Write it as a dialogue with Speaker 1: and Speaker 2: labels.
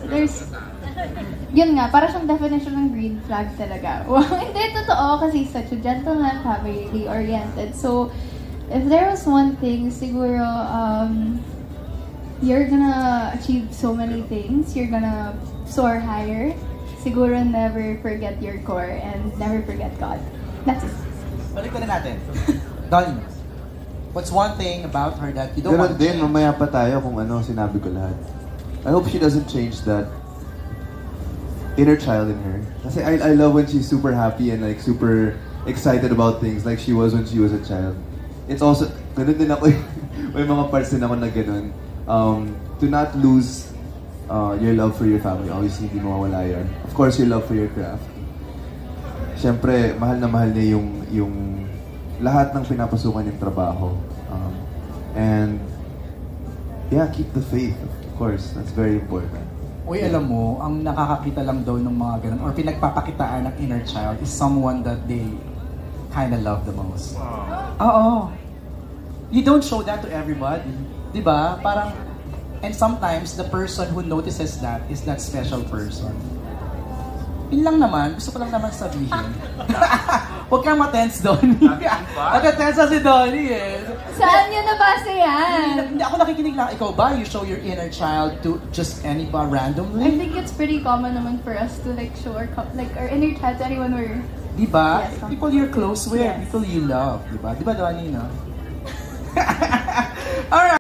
Speaker 1: there's yun nga, para siyang definition ng green flag talaga. Wow, hindi, totoo, kasi he's such a gentleman, family oriented. So, if there was one thing, siguro, you're gonna achieve so many things. You're gonna soar higher. Siguro never forget your core and never forget God. That's it.
Speaker 2: Balik na natin. Donnie, what's one thing about her that you don't want to change?
Speaker 3: Mamaya pa tayo kung ano sinabi ko lahat. I hope she doesn't change that inner child in her. Kasi I love when she's super happy and like super excited about things like she was when she was a child. It's also, ganun din ako, may mga parts din ako na ganun. To not lose your love for your family, obviously hindi mawawala yan. Of course, your love for your craft. Siyempre, mahal na mahal niya yung lahat ng pinapasukan yung trabaho. And yeah, keep the faith, of course. That's very important.
Speaker 2: Uy, alam mo, ang nakakakita lang daw ng mga ganun or pinagpapakitaan ng inner child is someone that they kind of love the most. Oo. You don't show that to everybody. Diba? Parang, and sometimes the person who notices that is that special person. Yun lang naman, gusto ko lang naman sabihin. Huwag kang matense, Donnie. Nag-tense na si Donnie eh.
Speaker 1: Saan niyo nabasa yan?
Speaker 2: Hindi ako nakikinig lang. Ikaw ba, you show your inner child to just anybody randomly?
Speaker 1: I think it's pretty common naman for us to like show our inner child to anyone we're...
Speaker 2: Diba?
Speaker 1: Yes,
Speaker 2: people you're close with,
Speaker 1: yes.
Speaker 2: people you love. Diba? Diba, Donnie, no? Alright.